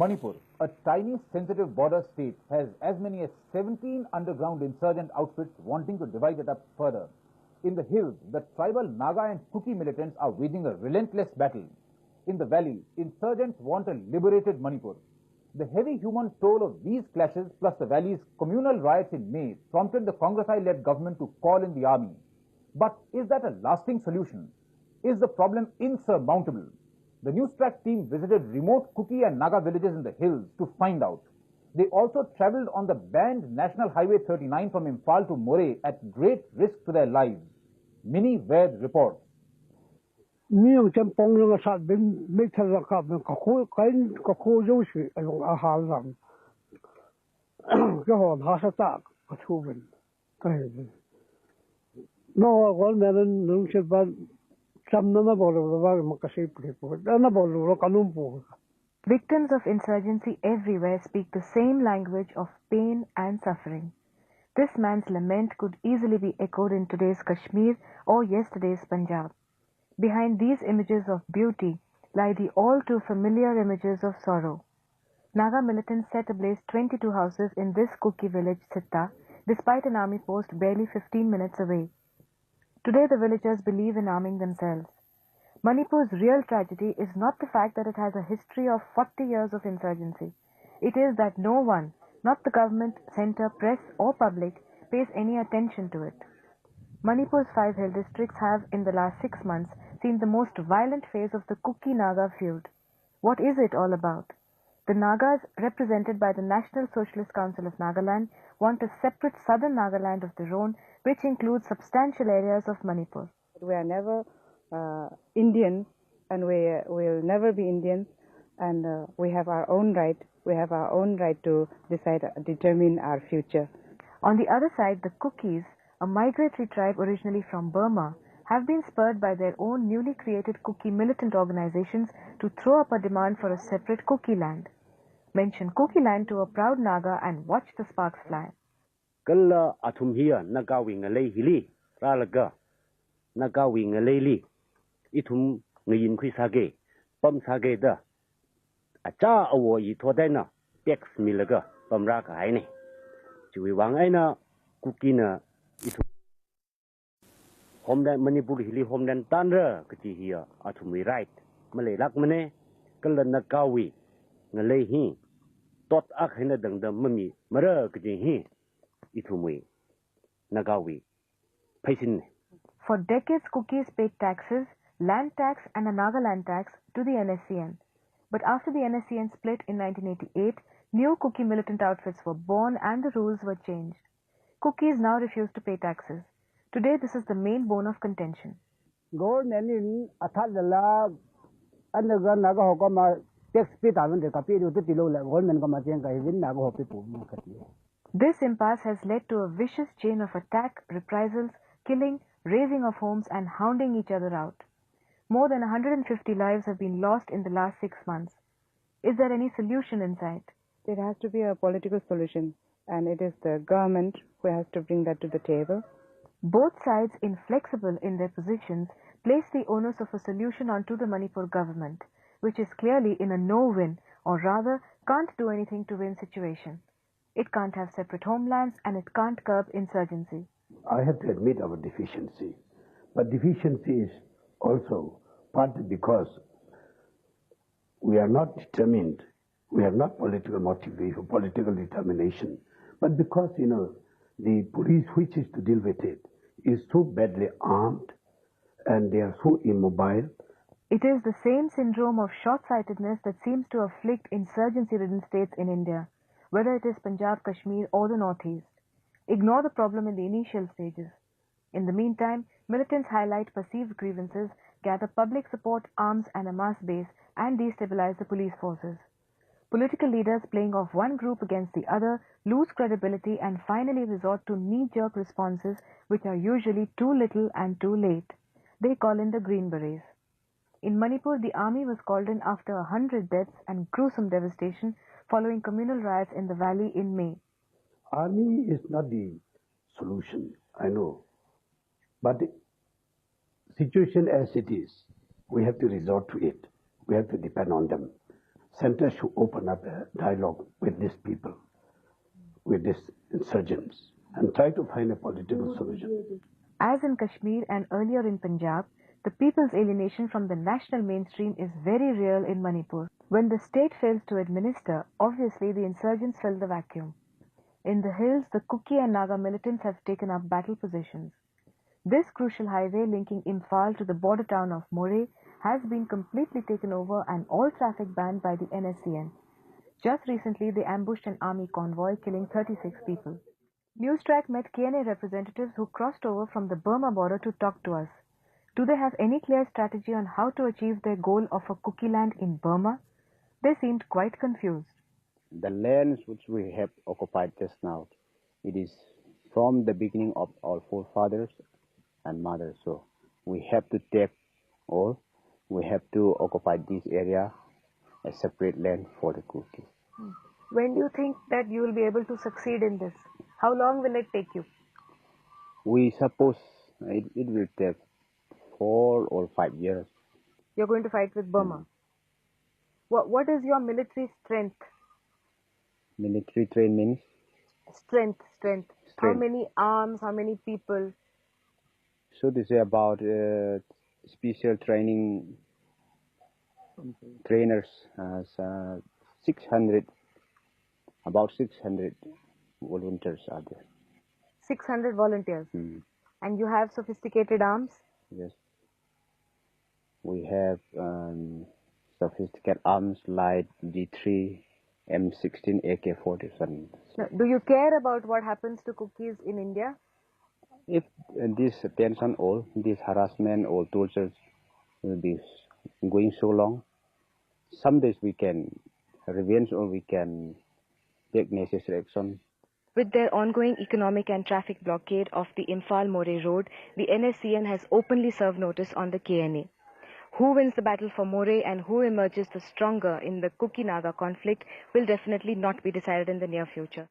Manipur, a tiny sensitive border state, has as many as 17 underground insurgent outfits wanting to divide it up further. In the hills, the tribal Naga and Kuki militants are waging a relentless battle. In the valley, insurgents want a liberated Manipur. The heavy human toll of these clashes, plus the valley's communal riots in May, prompted the Congress-led government to call in the army. But is that a lasting solution? Is the problem insurmountable? The news track team visited remote Kuki and Naga villages in the hills to find out. They also travelled on the banned National Highway 39 from Imphal to Moreh at great risk to their lives. Mini Ved reports. Victims of insurgency everywhere speak the same language of pain and suffering. This man's lament could easily be echoed in today's Kashmir or yesterday's Punjab. Behind these images of beauty lie the all too familiar images of sorrow. Naga militants set ablaze 22 houses in this Kuki village, Sitta, despite an army post barely 15 minutes away. Today the villagers believe in arming themselves. Manipur's real tragedy is not the fact that it has a history of 40 years of insurgency. It is that no one, not the government, centre, press or public, pays any attention to it. Manipur's 5 hill districts have, in the last 6 months, seen the most violent phase of the Kuki-Naga feud. What is it all about? The Nagas, represented by the National Socialist Council of Nagaland, want a separate southern Nagaland of their own, which includes substantial areas of Manipur. We are never Indian, and we will never be Indian, and we have our own right. We have our own right to determine our future. On the other side, the Kukis, a migratory tribe originally from Burma, have been spurred by their own newly created Kuki militant organizations to throw up a demand for a separate Kuki land. Mention Kuki land to a proud Naga and watch the sparks fly. Kalla atum hiya nagawi ngalay hili ralaga nagawi ngalayli itum ngayin kui sage pam sage da acha awo yi thodai tax milaga pamra ka haine chui wang aina Kuki na itum homeland Manipur hili homeland tanra kachi hiya atum wi right malay lak mane kalla nagawi ngalay hi tot ak hina dangdam mami mara kachi hi itumwe nagawi paisin. For decades, Kukis paid taxes, land tax and a Nagaland tax to the NSCN. But after the NSCN split in 1988, new Kuki militant outfits were born and the rules were changed. Kukis now refuse to pay taxes. Today, this is the main bone of contention. Government atadala anaga naga hokama tax pay tavan de kapi do tilo la government kama chen kai win naga hope pu ma khati. This impasse has led to a vicious chain of attack, reprisals, killing, razing of homes and hounding each other out. More than 150 lives have been lost in the last 6 months. Is there any solution in sight? There has to be a political solution, and it is the government who has to bring that to the table. Both sides, inflexible in their positions, place the onus of a solution onto the Manipur government, which is clearly in a no-win, or rather can't do anything to win situation. It can't have separate homelands and it can't curb insurgency. I have to admit our deficiency, but deficiency is also partly because we are not determined, we have not political motivation, political determination, but because, the police which is to deal with it is so badly armed and they are so immobile. It is the same syndrome of short-sightedness that seems to afflict insurgency-ridden states in India, whether it is Punjab, Kashmir or the Northeast. Ignore the problem in the initial stages. In the meantime, militants highlight perceived grievances, gather public support, arms and a mass base, and destabilize the police forces. Political leaders playing off one group against the other lose credibility and finally resort to knee-jerk responses which are usually too little and too late. They call in the Green Berets. In Manipur, the army was called in after 100 deaths and gruesome devastation following communal riots in the valley in May. Army is not the solution, I know. But the situation as it is, we have to resort to it. We have to depend on them. center should open up a dialogue with these people, with these insurgents, and try to find a political solution. As in Kashmir and earlier in Punjab, the people's alienation from the national mainstream is very real in Manipur. When the state fails to administer, obviously the insurgents fill the vacuum. In the hills, the Kuki and Naga militants have taken up battle positions. This crucial highway linking Imphal to the border town of Moreh has been completely taken over and all traffic banned by the NSCN. Just recently, they ambushed an army convoy, killing 36 people. Newstrack met KNA representatives who crossed over from the Burma border to talk to us. Do they have any clear strategy on how to achieve their goal of a Kuki land in Burma? They seemed quite confused. The lands which we have occupied just now, it is from the beginning of our forefathers and mothers. So we have to take or we have to occupy this area, a separate land for the Kuki. When do you think that you will be able to succeed in this? How long will it take you? We suppose it will take 4 or 5 years. You're going to fight with Burma. What is your military strength? Military train means? Strength. How many arms, how many people? So this is about special training trainers, 600, about 600 volunteers are there. 600 volunteers. And you have sophisticated arms? Yes. We have sophisticated arms like G3, M16, AK-47. Now, do you care about what happens to Kukis in India? If this tension or this harassment or torture will be going so long, some days we can revenge or we can take necessary action. With their ongoing economic and traffic blockade of the Imphal-Moreh road, the NSCN has openly served notice on the KNA. Who wins the battle for Moreh and who emerges the stronger in the Kuki-Naga conflict will definitely not be decided in the near future.